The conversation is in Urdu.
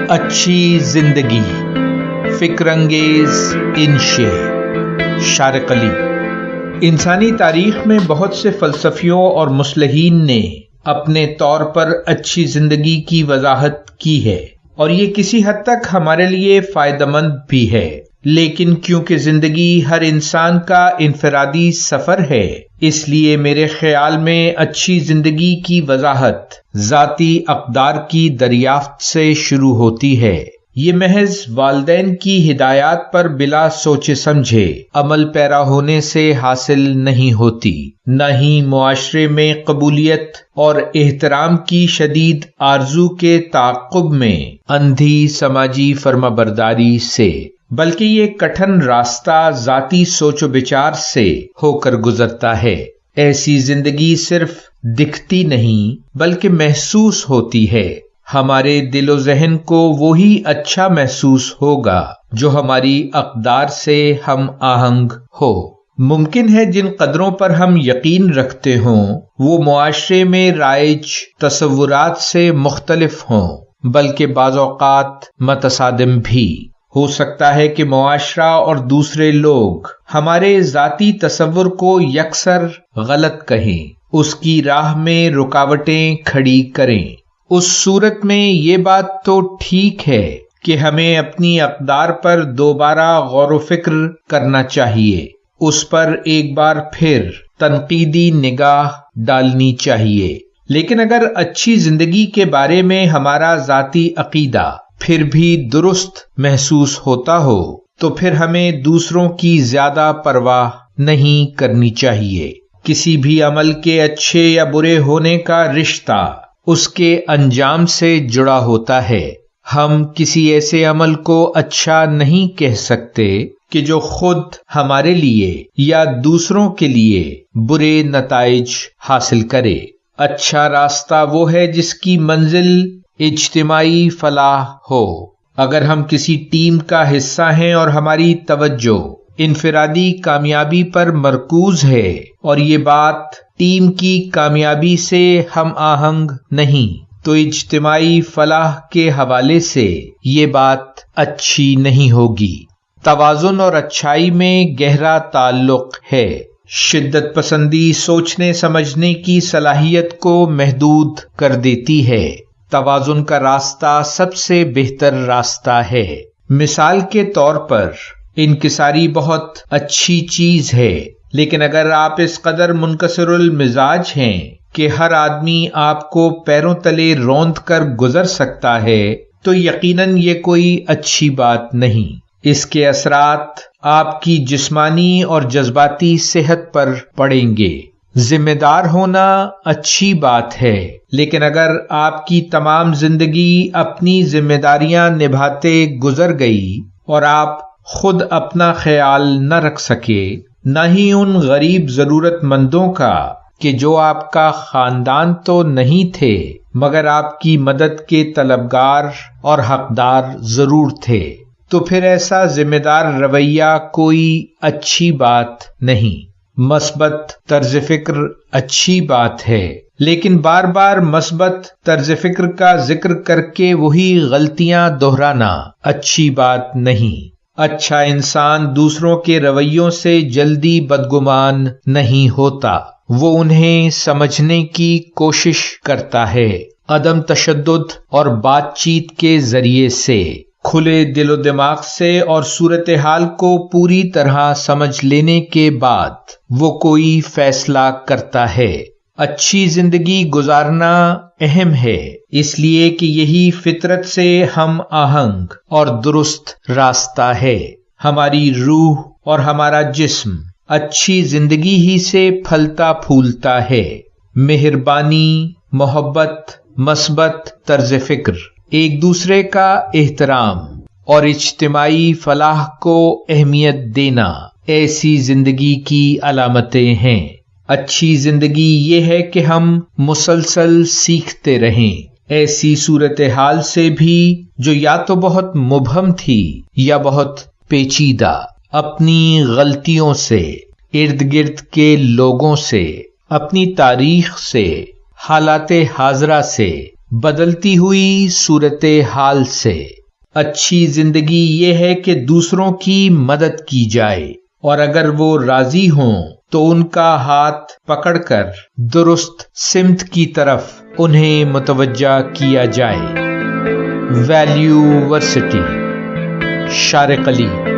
اچھی زندگی، فکر انگیز انشے، شارق علی۔ انسانی تاریخ میں بہت سے فلسفیوں اور مصلحین نے اپنے طور پر اچھی زندگی کی وضاحت کی ہے، اور یہ کسی حد تک ہمارے لیے فائدہ مند بھی ہے۔ لیکن کیونکہ زندگی ہر انسان کا انفرادی سفر ہے، اس لیے میرے خیال میں اچھی زندگی کی وضاحت ذاتی اقدار کی دریافت سے شروع ہوتی ہے۔ یہ محض والدین کی ہدایات پر بلا سوچے سمجھے عمل پیرا ہونے سے حاصل نہیں ہوتی، نہ ہی معاشرے میں قبولیت اور احترام کی شدید آرزو کے تعاقب میں اندھی سماجی فرمانبرداری سے، بلکہ یہ کٹھن راستہ ذاتی سوچ و بچار سے ہو کر گزرتا ہے۔ ایسی زندگی صرف دکھتی نہیں بلکہ محسوس ہوتی ہے۔ ہمارے دل و ذہن کو وہی اچھا محسوس ہوگا جو ہماری اقدار سے ہم آہنگ ہو۔ ممکن ہے جن قدروں پر ہم یقین رکھتے ہوں وہ معاشرے میں رائج تصورات سے مختلف ہوں، بلکہ بعض اوقات متصادم بھی۔ ہو سکتا ہے کہ معاشرہ اور دوسرے لوگ ہمارے ذاتی تصور کو یکسر غلط کہیں، اس کی راہ میں رکاوٹیں کھڑی کریں۔ اس صورت میں یہ بات تو ٹھیک ہے کہ ہمیں اپنی اقدار پر دوبارہ غور و فکر کرنا چاہیے، اس پر ایک بار پھر تنقیدی نگاہ ڈالنی چاہیے۔ لیکن اگر اچھی زندگی کے بارے میں ہمارا ذاتی عقیدہ پھر بھی درست محسوس ہوتا ہو تو پھر ہمیں دوسروں کی زیادہ پرواہ نہیں کرنی چاہیے۔ کسی بھی عمل کے اچھے یا برے ہونے کا رشتہ اس کے انجام سے جڑا ہوتا ہے۔ ہم کسی ایسے عمل کو اچھا نہیں کہہ سکتے کہ جو خود ہمارے لیے یا دوسروں کے لیے برے نتائج حاصل کرے۔ اچھا راستہ وہ ہے جس کی منزل اجتماعی فلاح ہو۔ اگر ہم کسی ٹیم کا حصہ ہیں اور ہماری توجہ انفرادی کامیابی پر مرکوز ہے اور یہ بات ٹیم کی کامیابی سے ہم آہنگ نہیں، تو اجتماعی فلاح کے حوالے سے یہ بات اچھی نہیں ہوگی۔ توازن اور اچھائی میں گہرا تعلق ہے۔ شدت پسندی سوچنے سمجھنے کی صلاحیت کو محدود کر دیتی ہے۔ توازن کا راستہ سب سے بہتر راستہ ہے۔ مثال کے طور پر انکساری بہت اچھی چیز ہے، لیکن اگر آپ اس قدر منکسر المزاج ہیں کہ ہر آدمی آپ کو پیروں تلے روند کر گزر سکتا ہے تو یقیناً یہ کوئی اچھی بات نہیں۔ اس کے اثرات آپ کی جسمانی اور جذباتی صحت پر پڑیں گے۔ ذمہ دار ہونا اچھی بات ہے، لیکن اگر آپ کی تمام زندگی اپنی ذمہ داریاں نبھاتے گزر گئی اور آپ خود اپنا خیال نہ رکھ سکے، نہ ہی ان غریب ضرورت مندوں کا کہ جو آپ کا خاندان تو نہیں تھے مگر آپ کی مدد کے طلبگار اور حقدار ضرور تھے، تو پھر ایسا ذمہ دار رویہ کوئی اچھی بات نہیں۔ مثبت طرز فکر اچھی بات ہے، لیکن بار بار مثبت طرز فکر کا ذکر کر کے وہی غلطیاں دہرانا اچھی بات نہیں۔ اچھا انسان دوسروں کے رویوں سے جلدی بدگمان نہیں ہوتا، وہ انہیں سمجھنے کی کوشش کرتا ہے، عدم تشدد اور بات چیت کے ذریعے سے، کھلے دل و دماغ سے اور صورتحال کو پوری طرح سمجھ لینے کے بعد وہ کوئی فیصلہ کرتا ہے۔ اچھی زندگی گزارنا اہم ہے، اس لیے کہ یہی فطرت سے ہم آہنگ اور درست راستہ ہے۔ ہماری روح اور ہمارا جسم اچھی زندگی ہی سے پھلتا پھولتا ہے۔ مہربانی، محبت، مثبت طرز فکر، ایک دوسرے کا احترام اور اجتماعی فلاح کو اہمیت دینا ایسی زندگی کی علامتیں ہیں۔ اچھی زندگی یہ ہے کہ ہم مسلسل سیکھتے رہیں، ایسی صورتحال سے بھی جو یا تو بہت مبہم تھی یا بہت پیچیدہ، اپنی غلطیوں سے، ارد گرد کے لوگوں سے، اپنی تاریخ سے، حالات حاضرہ سے، بدلتی ہوئی صورتحال سے اچھی زندگی یہ ہے کہ دوسروں کی مدد کی جائے اور اگر وہ راضی ہوں تو ان کا ہاتھ پکڑ کر درست سمت کی طرف انہیں متوجہ کیا جائے۔ ویلیو ورسٹی، شارق علی۔